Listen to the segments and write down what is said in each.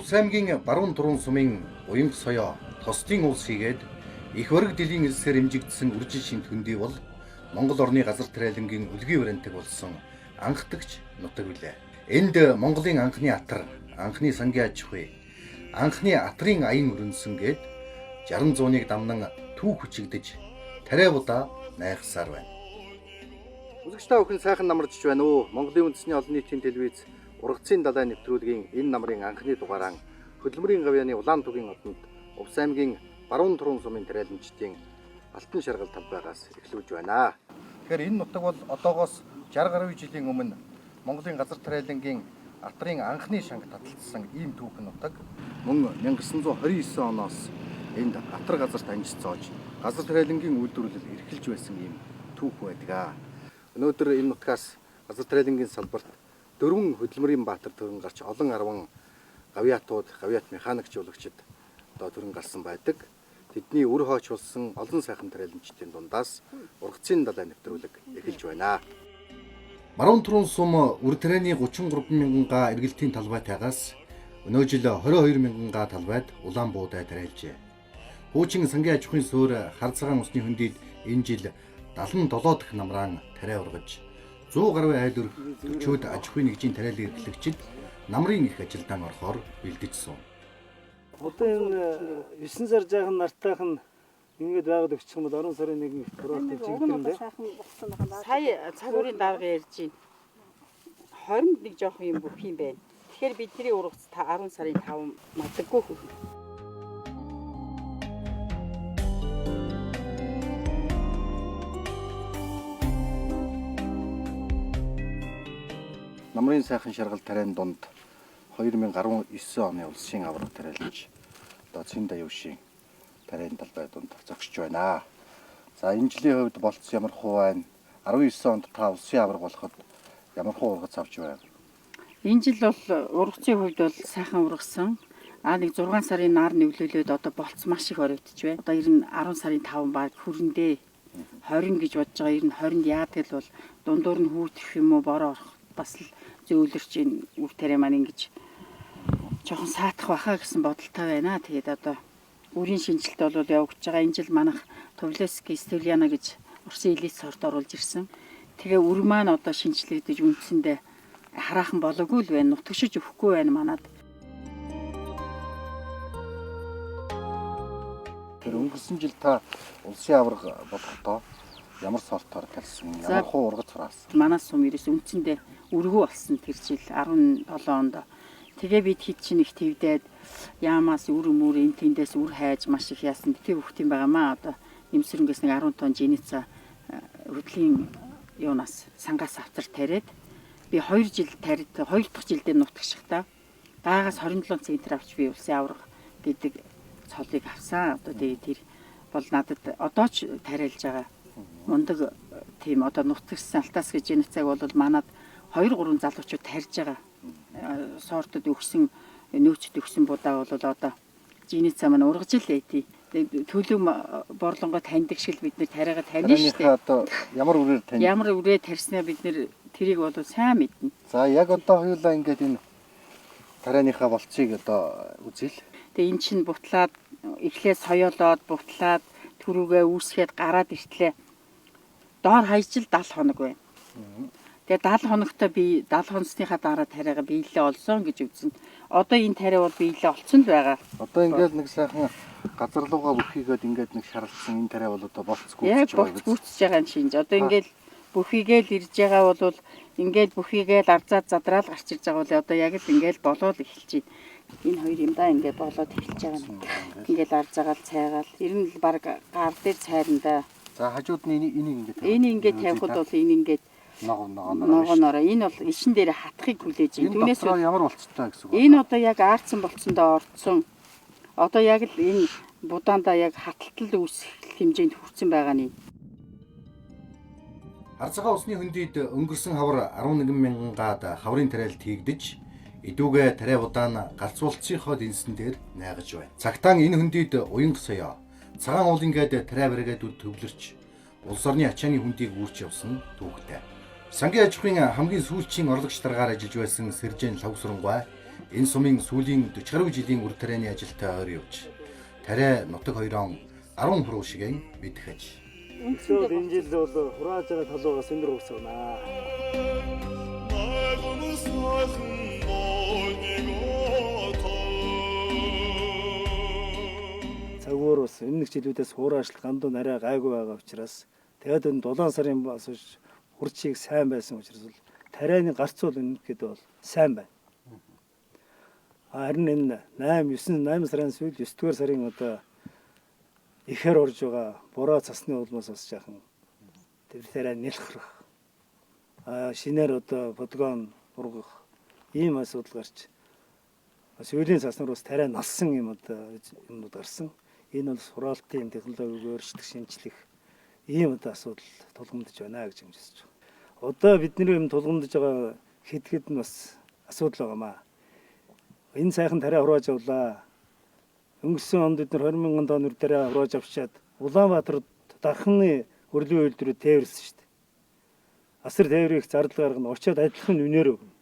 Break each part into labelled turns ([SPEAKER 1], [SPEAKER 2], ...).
[SPEAKER 1] Улс аймгийн баруун турун сумын Уянга соёо тосдын улс хийгээд их бараг дилийн элсээр хэмжигдсэн үржин шинт хөндий бол Монгол орны газар тариалангийн үлгий баримтаг болсон анхдагч нутаг билээ. Энд Монголын анхны атар, анхны сангийн аж ахуй, анхны атрын аян өрнсөн гээд 60 зууныг дамнан түүх хүчигдэж тариа будаа найхсаар байна. Үзэгч та бүхэн сайхан намарч байна уу? Монголын үндэсний олон нийтийн телевиз Ургацын далай нэвтрүүлгийн энэ намрын анхны дугаараа хөдөлмөрийн гавьяаны Улаантүгийн одонд Увс аймгийн баруун турун сумын тариаламжтын алтан шаргал талбайгаас эхлүүлж байна. Тэгэхээр энэ нутаг бол одоогоос 60 гаруй жилийн өмнө Монголын газар тариалангийн атрын анхны шанг таталцсан ийм түүхэн нутаг мөн 1929 оноос энд атар газарт анжицоож газар тариалангийн үйлдвэрлэл эрхэлж байсан ийм түүх байдаг. Өнөөдөр энэ нутгаас газар тариалангийн салбарт 4 хөдөлмөрийн баатар төрөн гарч олон 10 гавьяатууд, гавьяат механикчуулагчид одоо төрөн гарсан байдаг. Тэдний үр хойч болсон олон сайхан тариаламжтын дундаас Ургацын далай нэвтрүүлэг эхэлж байна. Баруун турун сум үр тарианы 33 мянган га эргэлтийн талбайтайгаас өнөө жил 22 мянган га талбайд улаан буудай тариалжээ. Хуучин сангийн аж ахуйн суурь хар цагаан усны хөндөд энэ жил 77 дахь намраан тариа ургаж 100 гаруй айл өрх өчөөд аж ахуйн нэгжийн тариалан эрхлэгчид намрын их ажилдаан орохоор бэлдэж суув.
[SPEAKER 2] Одоо энэ 9 сар жаахан нартайхан ингээд байгаад өгчих юм бол 10 сарын 1-нд проект чиглэлтэй.
[SPEAKER 3] Сая цагуурын дарга ярьж байна. 21 жоох юм бүх юм байна. Тэгэхээр бидний ургац 10 сарын 5 мадаггүй хөө.
[SPEAKER 1] Намрын сайхан шаргал тариан дунд 2019 оны улсын аварга тариалж одоо Цэн Даяушийн тариан талбай дунд зогсож байна. За энэ жилийн хувьд болцсон ямар хуу байна? 19 онд та улсын аварга болоход ямар хуу ургац авч байна?
[SPEAKER 3] Энэ жил бол ургацын хувьд бол сайхан ургасан. Нэг 6 сарын нар нэвлүүлээд одоо болц маш их оройдож байна. Одоо ер нь 10 сарын 5 баг хүрэндээ 20 гэж бодож байгаа. Ер нь 20-нд яадаг л бол дундуур нь хүүтэх юм уу бороо орох бас л зөөлөрч ин үр тариа маань ингэж жоохон саатах баха гэсэн бодолтой байна. Тэгээд одоо үрийн шинжилт бол явагдаж байгаа. Энэ жил манайх Товлески Стевлиана гэж Орсын элит сорт оруулж ирсэн. Тэгээ үр маань одоо шинжилэгдэж үндсэндээ хараахан болоогүй л байна. Нутагшиж өгөхгүй байна манад.
[SPEAKER 1] Тэр өнгөрсөн жил та улсын аварга бодохдоо ямар сортоор талсан? Ямар хуу ургац хураасан?
[SPEAKER 3] Манай сум ерөөс үндсэндээ өргөө болсон тэр жил 17 онд. Тэгээ бид хэд чинь их твдээд яамаас үр мөр энэ тэндээс үр хайж маш их яасан. Тэгээ хөхтийн байгаамаа одоо нэмсрэнгээс нэг 10 тонн жинэца хөдлийн юунаас сангаас автар тариад би 2 жил тарид 2 дахь жилдээ нутагшихтаа гаагаас 27 центр авч би улсын аварга гэдэг цолыг авсан. Одоо тэгээ тэр бол надад одоо ч тариалж байгаа мундаг тийм одоо нутагсан алтаас гэж жинэцаг бол манад 2-3 залуучууд тарьж байгаа. Сортод өгсөн нөөцөд өгсөн будаа бол одоо жинэцаа маань ургаж илээ тий. Төлөв борлонгоо таньдаг шиг бид нэр тариагаа таних штеп.
[SPEAKER 1] Одоо ямар үрээр тань?
[SPEAKER 3] Ямар үрээр тарьснаа бид нэр тэрийг бол сайн мэднэ.
[SPEAKER 1] За яг одоо хоёулаа ингээд энэ тарианыхаа болцыг одоо үзэл.
[SPEAKER 3] Тэгээ эн чинь бутлаад эхлээд соёолоод бутлаад түрүүгээ үүсгээд гараад иртлээ. Доор хаяжил 70 хоног байна. Тэгээ 70 хоногтой би 70 хоносныхаа дараа тариагаа биелээ олсон гэж үзсэн. Одоо энэ тариа бол биелээ олцсон л байгаа.
[SPEAKER 1] Одоо ингээд нэг сайхан газар руугаа бүхийгээд ингээд нэг шаралцсан энэ тариа бол одоо болцгүй
[SPEAKER 3] яг болцгүйцэж байгаа юм шинж. Одоо ингээд бүхийгээл ирж байгаа бол ингээд бүхийгээл арзаад задраал гарч ирж байгаа бол одоо яг л ингээд болоод эхэлж байна. Энэ хоёр юм да ингээд болоод эхэлж байгаа юм. Ингээд арзаагаал цайгаал. Ер нь л баг гар дээр цайрандаа.
[SPEAKER 1] За хажууд нь энийг ингээд
[SPEAKER 3] энэ ингээд тавихад бол энэ ингээд ногоонороо энэ бол ишин дээр хатахыг хүлээж байна.
[SPEAKER 1] Түүнээс ямар болцтой гэсэн үг.
[SPEAKER 3] Энэ одоо яг аарцсан болцсондоо орцсон. Одоо яг л энэ будаанда яг хаталтал үүсэх хэмжээнд хүрсэн байгаа нь.
[SPEAKER 1] Хар цагаан усны хөндөд өнгөрсөн хавар 11 мянган гад хаврын тариалт хийгдэж идүүгээ тариа будаан галзуулцынхоо дэнсэн дээр найгаж байна. Цагтаан энэ хөндөд Уянга соёо цагаан уулын гээд тариа баригаад төвлөрч улс орны ачааны хөндийг үүрч явсан түүхтэй. Сангийн аж ахуйн хамгийн сүүлчийн орлогч даргаар ажиллаж байсан Сэржэн Лавсрангуй Энэ сумын сүүлийн 40 гаруй жилийн үр тарианы ажилтай ойр явж тариа нутаг хоёроо 10 хуруу шигээ мэдэх аж.
[SPEAKER 2] Өнөөдөр энэ жил бол хурааж байгаа талуугаас өндөр өгсөнаа. Цагуур бас энэ нэг жилүүдээс хураашл гандуу нарай гайгүй байгаа учраас тэгээд энэ 7 сарын бас хурцыг сайн байсан учраас тарианы гарцуул үнэхээр бол сайн байна. Харин энэ 8 сарын сүүл 9 дугаар сарын одоо ихээр орж байгаа буруу цасны улмаас бас жаахан тэр тариа нэлхрэх. Шинээр одоо подгон ургах ийм асуудал гарч сүүлийн цаснаар бас тариа налсан юм одоо юмнууд гарсан. Энэ бол сураалтын технологиг өөрчлөх, шинжлэх ийм одоо асуудал тулгамдж байна гэж хэлж байна. Одоо бидний юм тулгамдж байгаа хэд нь бас асуудал байгаамаа. Энэ сайхан тариа хурааж авлаа. Өнгөрсөн онд бид нар 20,000 тонн тариа хурааж авчиад Улаанбаатарт дархны хөрлөө үйлдвэрүүд тээвэрлсэн шүү дээ. Асар тээврийг зардал гаргана, очиод адилхан үнээр өгнө.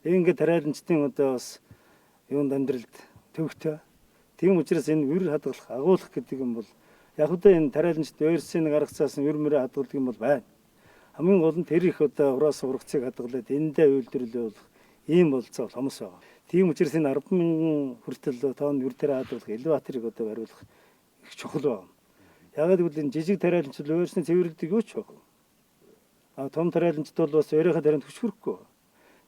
[SPEAKER 2] Ингээд тариаланчдын одоо бас юунд амьдралд төвөгтэй. Тийм учраас энэ үр хадгалах, агуулах гэдэг юм бол яг одоо энэ тариаланчд ойрсын нэг арга цаас үр мөрөө хадгалдаг юм бол байна. Хамгийн гол нь тэр их одоо ураас ургацыг хадгалаад эндээ үйлдвэрлэх ийм болцоо хомос байгаа. Тийм учраас энэ 10,000 хүртэл тонн үр тариа хадгалах элеваторыг одоо бариулах их чухал байна. Ягаад гэвэл энэ жижиг тариаланчд ойрсны цэвэрлэдэг юу ч байгаа. Том тариаланчд бол бас өөрийнхөө тарианд хүч хүрэхгүй.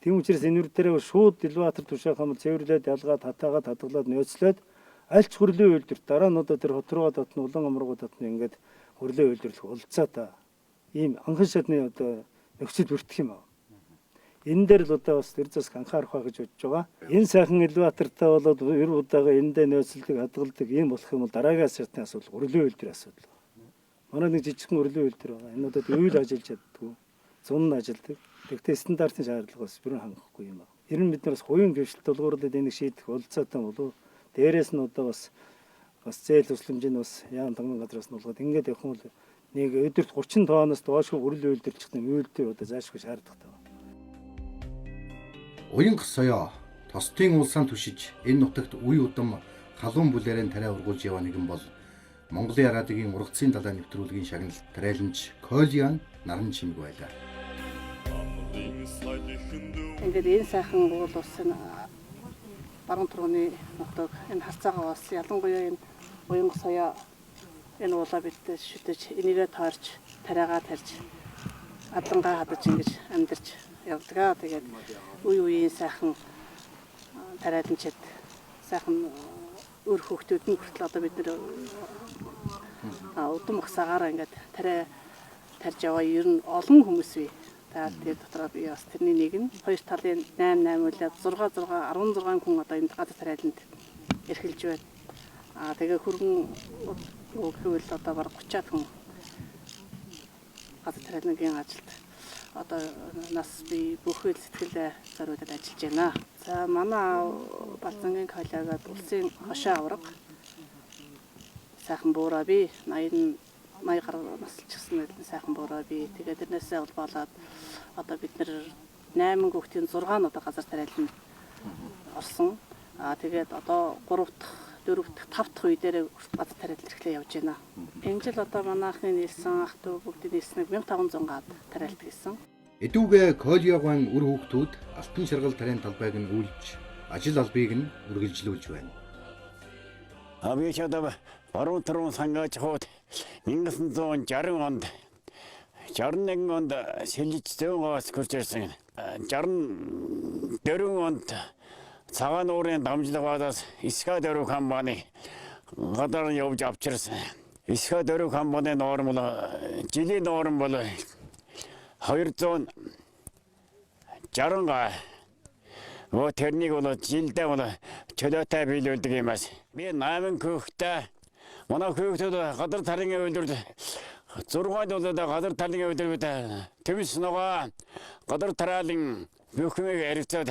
[SPEAKER 2] Тийм учраас энэ үр тариаг шууд элеватор тушаах юм цэвэрлээд ялгаад татаагаад хадгалаад нөөцлөөд аль ч хөрлөө үйлдвэр дараа нь одоо тэр хот руугаа татна, улаан амруугаа татна ингээд хөрлөө үйлдвэрлэх болцоо та. Ийм анхан шатны одоо нөхцөл бүрдэх юм аа. Энэ дээр л одоо бас тэр зас анхаарах ба гэж бодож байгаа. Энэ сайхан элеватортай болоод ер удаага эндээ нөөцлөдөг, хадгалдаг ийм болох юм бол дараагийн шатны асуудал хөрлөө үйлдвэр асуудал. Манай нэг жижигхэн хөрлөө үйлдвэр байгаа. Энэ удаад үйл ажиллаж чаддгүй. Зун ажилдаг. Тэгтээ стандартын шаардлага бас бүрэн хангахгүй юм аа. Ер нь бид нар бас хувийн хөвшилт тулгуурлаад энийг шийдэх болцоотой болов. Дээрээс нь одоо бас зээл тусламжийн бас яан тагнын газраас нь болгоод ингээд явах юм бол нэг өдөрт 30 тонноос доошгүй хөрлөө үйлдвэрлэх юм үйлдвэр одоо заашгүй шаардлагатай байна.
[SPEAKER 1] Уянга соёо тостын улсаан түшиж энэ нутагт үе удам халуун бүлээрэн тариа ургуулж яваа нэгэн бол Монголын араадгийн ургацын далай нэвтрүүлгийн шагналт тариаланч Колиан наран чимэг байлаа.
[SPEAKER 3] Ингээд энэ сайхан уул улсын баруун түрүүний нутаг энэ харцаагаа бас ялангуяа энэ уянга соёо энэ уулаа бид шүтэж энийгээ таарч тариагаа тарьж адлангаа хадаж ингэж амьдарч явдаг. Тэгээд үе үеийн сайхан тариаланчид сайхан өөр хүүхдүүд нь хүртэл одоо бид нэр удам хасаагаараа ингээд тариа тарьж яваа ер нь олон хүмүүс бий. Тэгээд дотроо би бас тэрний нэг нь хоёр талын 8 үлээд 16 хүн одоо энэ газар тариаланд эрхэлж байна. Тэгээ хөргөн өгөхөөл одоо бараг 30-аад хүн газар тариалангийн ажилд одоо нас би бүхэл сэтгэлээ зориулаад ажиллаж байна. За манай Балзангийн коллегад улсын хошоо авраг сайхан буураа би 80 гаруй насчсан сайхан буураа би тэгээд тэрнээсээ болоод одоо бид нэр 8 хүүхдийн 6 нь одоо газар тариалан орсон. Тэгээд одоо 3 дахь, 4 дахь, 5 дахь үе дээр газар тариалан эрхлээ явж байна. Энэ жил одоо манайхны нийлсэн ах トゥ бүгдийн нийлсэн 1500 гад тариалт гэсэн.
[SPEAKER 1] Эдүүгээ Колиогын үр хүүхдүүд алтан шаргал тариан талбайг нь үйлж ажил албыг нь үргэлжлүүлж байна.
[SPEAKER 4] Би ч одоо баруун түрүүн сангаж хууд 1960 онд 61 онд сэлж зөөгөөс гүрж ирсэн. 64 онд цагаан уурын дамжлагаас Исха дөрөв компани гадар явж авчирсан. Исха дөрөв компани норм бол жилийн норм бол 260 га. Тэрнийг бол жилдээ бол чөлөөтэй биелүүлдэг юм аа. Би 8 хүүхэдтэй манай хүүхдүүд гадар тарингийн үйлдвэрт 6 долоо гадар тарингийн үйлдвэрт төмс ногоо гадар тараалын бүхмийг харилцаад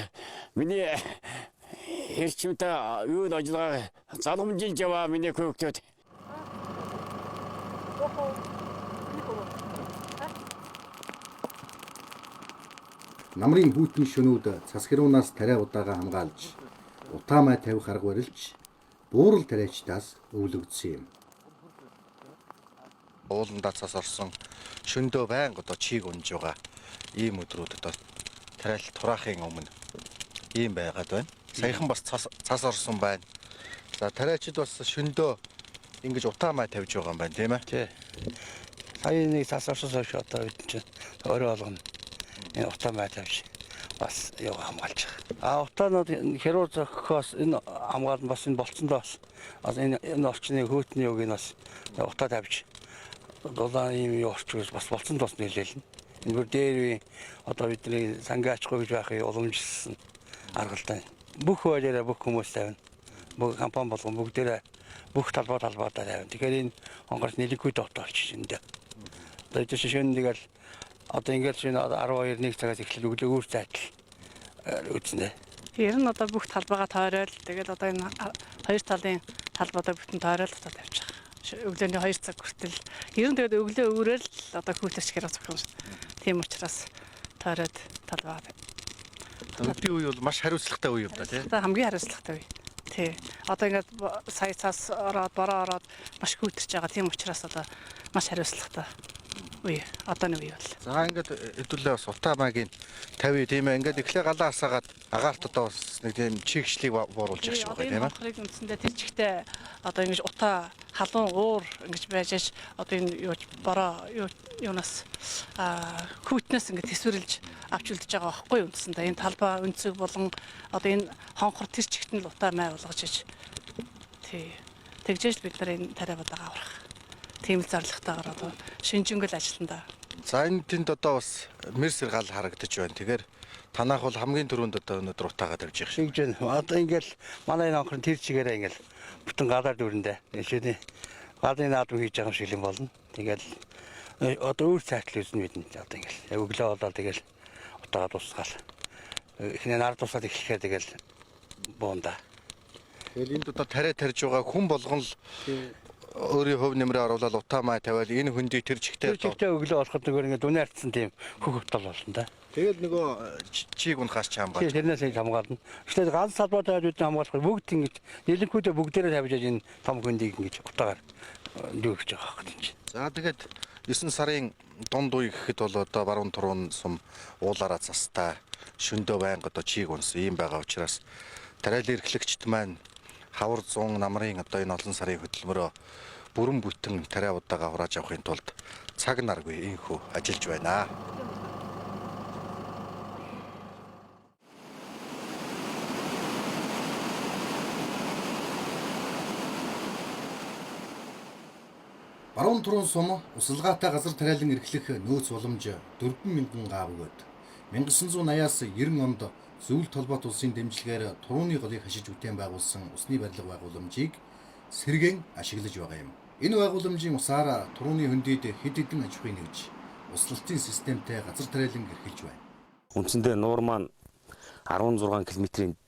[SPEAKER 4] миний эрчимтэй юу ажиллагаа залгамжилж яваа миний хүүхдүүд.
[SPEAKER 1] намрын хүйтэн шөнүүд цасгируунаас тариа удаага хамгаалж, утаамай тавих арга барилж, буурал тариачдаас өвлөгдсөн юм. Ууландаа цас орсон шөндөө байнга одоо чийг унж байгаа ийм өдрүүд одоо тариалт тураахын өмнө ийм байгаад байна. Саяхан бас цас орсон байна. За тариачид бас шөндөө ингэж утаамай тавьж байгаа юм байна тийм ээ.
[SPEAKER 5] Тий. Сая нэг цас орсоос хойш одоо бид чинь өөрөө болгоно. Энэ утаамай тавьж бас яа хамгаалж байгаа. Утаанууд хэрүү зохиос энэ хамгаална бас энэ болцсондоос бас энэ орчны хөтний үг энэ бас утаа тавьж дулаан юм орчгоос бас болцсондоос нэлээлнэ. Энэ бүр дээр одоо бидний сангиачгүй гэж байхыг уламжилсан аргалтай. Бүх хуулиараа бүх хүмүүс тавина. Бүх компани болгон бүгдээрээ бүх талбайдаа тавина. Тэгэхээр энэ онгоц нэлээгүй дотор болчих юм даа. Одоо жишээ нь тэгэл одоо ингээд шинэ 12-1 цагаас эхлэл өглөө үүр зайтал үүснэ.
[SPEAKER 6] Ер нь одоо бүх талбайгаа тойрол тэгэл одоо энэ хоёр талын талбайдаа бүтэн тойрол одоо тавьж байгаа. Өглөөний 2 цаг хүртэл ер нь тэгээд өглөө өрөөл одоо хүүтэрч хэрэг зохион шүү. Тийм учраас тойроод талбайгаа.
[SPEAKER 1] Өдрийн үе бол маш хариуцлагатай үе юм да тийм.
[SPEAKER 6] Одоо хамгийн хариуцлагатай үе. Тий. Одоо ингээд сая цаас ороод бороо ороод маш хүүтэрч байгаа. Тийм учраас одоо маш хариуцлагатай үе. Одооны үе бол.
[SPEAKER 1] За ингээд хэдүүлээ бас утаамайгийн 50 тийм ээ. Ингээд эхлээ галаа асаагаад агаарт одоо бас нэг тийм чигшлийг бууруулж явах шиг байгаа тийм ээ.
[SPEAKER 6] Хонхрыг үндсэндээ тэр чигтээ одоо ингэж утаа халуун уур ингэж байж одоо энэ юу бороо юунаас хүүтнээс ингэ төсвөрлж авч үлдэж байгаа байхгүй юу үндсэндээ энэ талбай өнцөг болон одоо энэ хонхор тэр чигт нь утаа май болгож иж тий тэгжээж бид нар энэ тариаваагаа аврах тийм л зарлахтайгаар одоо шинжэнгэл ажиллана.
[SPEAKER 1] За энэ тэнд одоо бас мерсэр гал харагдаж байна. Тэгэхээр танах бол хамгийн түрүүнд одоо өнөөдөр утаагаа тавьж явах шиг.
[SPEAKER 5] Шигж байна. Одоо ингээл манай энэ онхрын тэр чигээрээ ингээл бүтэн гадаар дүрэндээ нэшэний гадны наадам хийж байгаа юм шиг юм болно. Тэгэл одоо үүр цайтал үүснэ бидэнд одоо ингээл өглөө болоод тэгэл утаагаа тусгаал. Эхнээ нар тусаад эхлэхээр тэгэл буунда.
[SPEAKER 1] Тэгэл энд одоо тариа тарьж байгаа хүн болгон л өөрийн хөв нэмрээ оруулаад утаамай тавиал энэ хөндийг тэр чигтээ
[SPEAKER 5] өглөө болоход нөгөө ингээд дүнээ артсан тийм хөх утал болно да.
[SPEAKER 1] тэгэл нөгөө чиг унахаас ч хамгаалж.
[SPEAKER 5] Тэрнээс их хамгаална. Гэхдээ ганц салбарт тавьж үдэн хамгаалах бүгд ингэж нэлэнхүүдээ бүгдээрээ тавьж энэ том хөндийг ингэж утаагаар дүүрч байгаа хэрэг чинь.
[SPEAKER 1] За тэгээд 9 сарын дунд үе гэхэд бол одоо баруун туруун сум уулаараа цастай шөндөө байнга одоо чиг унсан юм байгаа учраас тариал эрхлэгчд маань хавар 100 намрын одоо энэ олон сарын хөтөлмөрөө бүрэн бүтэн тариа удаага хурааж авахын тулд цаг наргүй инхүү ажиллаж байна. Баруун туруун сум усалгаатай газар тариалан эрхлэх нөөц боломж 4,000 гаав өгөөд 1980-аас 90 онд Зөвлөлт толгойд улсын дэмжлэгээр турууны голыг хашиж бүтээн байгуулсан усны барилга байгууламжийг сэргээн ашиглаж байгаа юм. Энэ байгууламжийн усаар турууны хөндөд хэд хэдэн аж ахуй нэгж услалтын системтэй газар тариалан эрхэлж байна.
[SPEAKER 7] Үндсэндээ нуур маань 16 км-ийн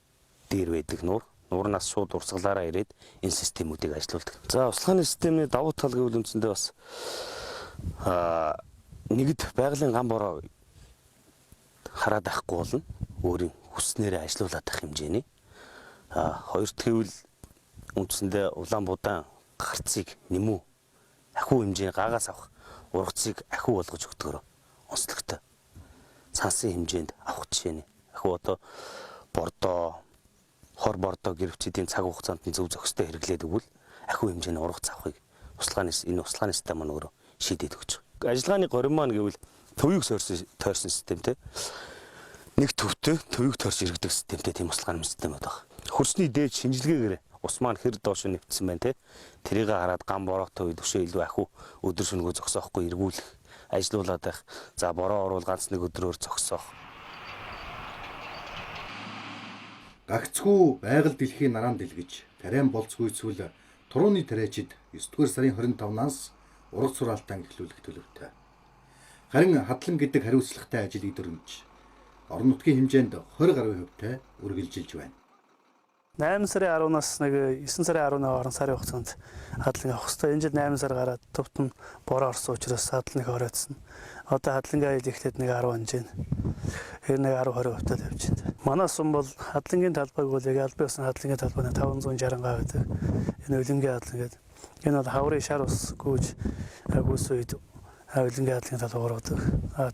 [SPEAKER 7] дээр байдаг нуур. Нуурнаас шууд урсгалаараа ирээд энэ системүүдийг ажилуулдаг. За услаханы системийн давуу тал гэвэл үндсэндээ бас нэгд байгалийн ган бороо хараад авахгүй болно. Өөрийн хүснээрээ ажилуулад авах хэмжээний. Хоёрт гэвэл үндсэндээ улаан будаан гарцыг нэмүү ахиу хэмжээний гаагаас авах ургацыг ахиу болгож өгдөгөөр онцлогтой. Цансын хэмжээнд авах жишээний. Ахиу одоо бордоо, хор бордоо гэрвчдийн цаг хугацаанд зөв зохистой хэрэглээд өгвөл ахиу хэмжээний ургац авахыг энэ услаханы систем маань өөрөө шийдээд өгч байгаа. Ажиллагааны горим маань гэвэл төвийг тойрсон системтэй. Нэг төвтэй төвийг тойрч иргэдэг системтэй тийм услаханы систем байдаг. Хөрсний дээд шинжилгээгээр ус маань хэр доош нэвтсэн байна те. Тэрийг хараад ган бороотой үед өшөө илүү ахиу өдөр шөнөгөө зогсоохгүй эргүүлэх, ажилуулад байх. За бороо орвол ганц нэг өдрөөр зогсоох.
[SPEAKER 1] Гагцхүү байгаль дэлхийн нараан дэлгэж тариан болцгүй зүйл турууны тариачид 9-р сарын 25-наас ургац сураалтаа эхлүүлэх төлөвтэй. Харин хадлан гэдэг хариуцлагатай ажил идэрнэж орон нутгийн хэмжээнд 20 гаруй хувьтай үргэлжилж байна.
[SPEAKER 2] 8 сарын 10-наас нэг 9 сарын 11 орон сарын хугацаанд хадлан авах хэрэгтэй. Энэ жил 8 сар гараад төвт нь бороо орсон учраас хадлан ороодсон. Одоо хадлангаа хэлэхэд нэг 10 хэмжээ. Тэр нэг 10-20% тал явж байна. Манай сум бол хадлангийн талбайг бол яг аль биесны хадлангийн талбай 560 га байдаг. Энэ үлэнгийн хадлан гэдэг. Энэ бол хаврын шар ус гүйж гүйс үед үлэнгийн хадлангийн талбай ордог.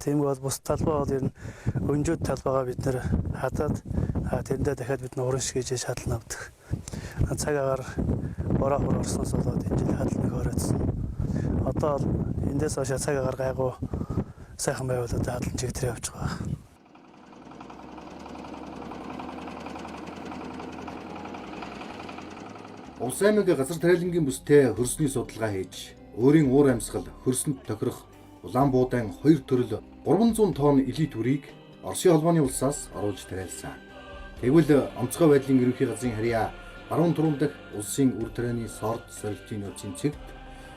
[SPEAKER 2] Тийм бол бус талбай бол ер нь өнжөөд талбайгаа бид нэр хадаад тэрэндээ дахиад бид уран шигэж шатлан авдаг. Цаг агаар бороо орсноос болоод энэ жил хадлан ороодсон. Одоо эндээс хойш цаг агаар гайгүй сайхан байвал одоо хадлан чигтрээ явж байгаа.
[SPEAKER 1] Улс аймгийн газар тариалангийн бүстэй хөрсний судалгаа хийж өөрийн уур амьсгал хөрсөнд тохирох улаан буудаан 2 төрөл 300 тонн илий түрийг Оросын холбооны улсаас оруулж тариалсан. Тэгвэл онцгой байдлын ерөнхий газрын харьяа баруун түрүүн дахь улсын үр тарианы сорт сорилтын нөөцийн цэгт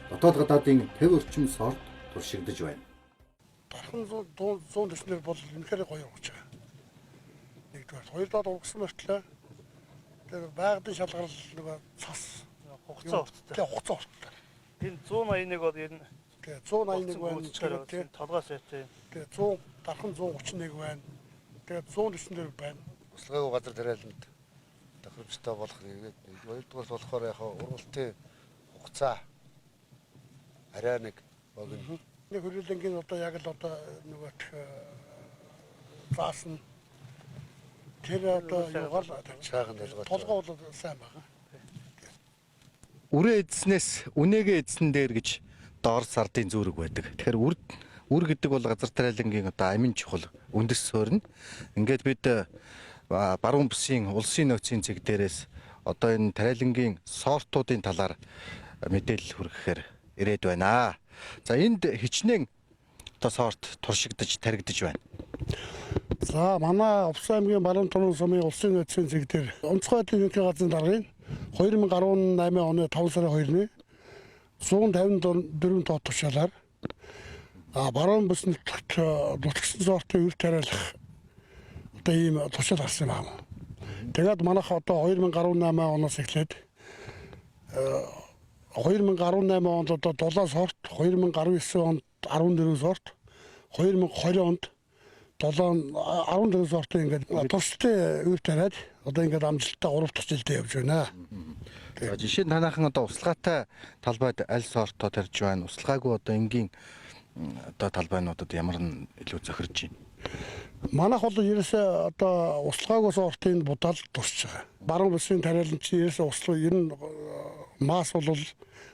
[SPEAKER 1] дотоод гадаадын 50 орчим сорт туршигдж байна.
[SPEAKER 8] Дархан 100 төснөр бол үнэхээр гоё болж байгаа. Нэгдүгээр, хоёрдугаар ургасан мөртлөө тэр байгалийн шалгарал нөгөө цас
[SPEAKER 2] Хугацаа урттай.
[SPEAKER 8] Тэгээ хугацаа урттай.
[SPEAKER 2] Энэ 181 бол ер нь
[SPEAKER 8] Тэгээ 181 байна. Тэгээ
[SPEAKER 2] толгой сайтай.
[SPEAKER 8] Тэгээ 100 дархан 131 байна. Тэгээ 194 байна.
[SPEAKER 9] Услаагүй газар тариаланд тохиромжтой болох нэгэд хоёрдугаар болохоор яг ургалтын хугацаа арай нэг богино.
[SPEAKER 8] Нэг хөрөлөнгийн одоо яг л одоо нөгөө заасан тэр одоо юугаар
[SPEAKER 9] цаахан толгой.
[SPEAKER 8] толгой бол сайн байна.
[SPEAKER 1] Үрээ эдснээс үнэгээ эдсэн дээр гэж доор сардын зүрэг байдаг. Тэгэхээр үр гэдэг бол газар тариалангийн одоо амин чухал үндэс суурь нь. Ингээд бид баруун бүсийн улсын нөөцийн цэг дээрээс одоо энэ тариалангийн сортуудын талаар мэдээлэл хүргэхээр ирээд байна. За энд хичнээн одоо сорт туршигдж таригдж байна.
[SPEAKER 8] За манай Увс аймгийн баруун түрүүн сумын улсын нөөцийн цэг дээр онцгой байдлын ерөнхий газрын даргын 2018 оны 5 сарын 2-ны 154 тоо тушаалаар баруун бүсэнд нутагсан сортын үр тариалах одоо ийм тушаал гарсан байна. Тэгээд манайх одоо 2018 оноос эхлээд 2018 онд одоо 7 сорт, 2019 онд 14 сорт, 2020 онд 14 сортын ингээд тустай үр тариад одоо ингээд амжилттай 3 дахь жилдээ явж байна.
[SPEAKER 1] За жишээ нь танайхан одоо услаатай талбайд аль сортоо тарьж байна? Услаагүй одоо энгийн одоо талбайнуудад ямар нь илүү зохирж байна?
[SPEAKER 8] Манайх бол ерөөсөө одоо услаагүй сортын будал тусч байгаа. Баруун бүсийн тариалан чи ерөөсөө услаа ер нь мас бол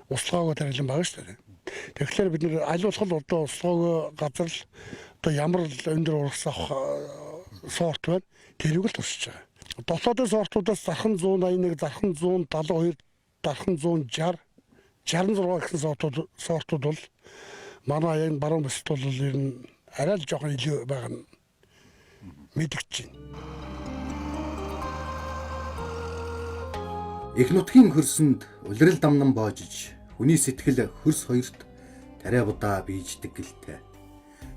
[SPEAKER 8] услаагүй тариалан байгаа шүү дээ. Тэгэхээр бид нэр аль болох одоо услаагүй газар л одоо ямар л өндөр урагс авах сорт байна. Тэрийг л тусч байгаа. Дотоодын сортуудаас зархан 181, зархан 172, зархан 160, 66 гэсэн сортууд бол манай энэ баруун бүсд бол ер нь арай л жоохон илүү байгаа нь мэдэгч байна.
[SPEAKER 1] Их нутгийн хөрсөнд улирал дамнан боожиж хүний сэтгэл хөрс хоёрт тариа будаа биеждэг гэлтэй.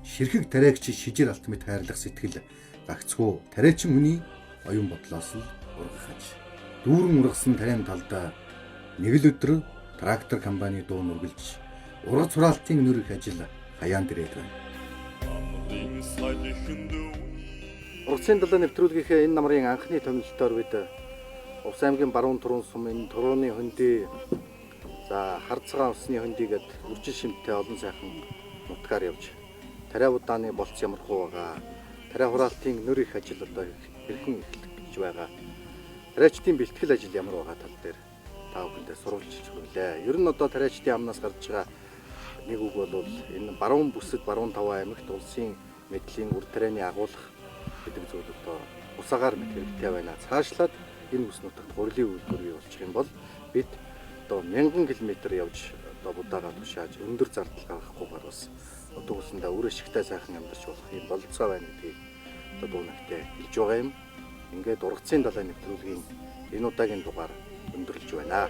[SPEAKER 1] Ширхэг тариагч шижир алтмит хайрлах сэтгэл гагцгүй тариачин хүний оюун бодлоос л ургахаж. Дүүрэн ургасан тариан талдаа нэг л өдөр трактор компани дуу нүргэлж ургац хураалтын нэр их ажил хаяан дэрээд байна. Ургацын далай нэвтрүүлгийнхээ энэ намрын анхны томилолтоор бид Увс аймгийн баруун түрүүн сумын турууны хөндөй за хардцгаан усны хөндөйгээд үржил шимттэй олон сайхан нутгаар явж тариа будааны болц ямархуу байгаа. Тариа хураалтын нэр их ажил одоо хэрхэн эхлэх гэж байгаа. Тариачдын бэлтгэл ажил ямар байгаа тал дээр та бүхэндээ сурвалжилж өгье. Ер нь одоо тариачдын амнаас гарч байгаа нэг үг бол энэ баруун бүсэд баруун таван аймагт улсын мэдлийн үр тарианы агуулга гэдэг зүйл одоо усаагаар мэд хэрэгтэй байна. Цаашлаад энэ бүс нутагт гурилын үйлдвэр бий болчих юм бол бид одоо 1000 км явж одоо будаагаа тушааж өндөр зардал гаргахгүйгээр бас одоо үсэндээ үр ашигтай сайхан амьдарч болох юм болцоо байна гэдгийг одоо дуунагтай хэлж байгаа юм. Ингээд ургацын далай нэвтрүүлгийн энэ удаагийн дугаар өндөрлөж байна.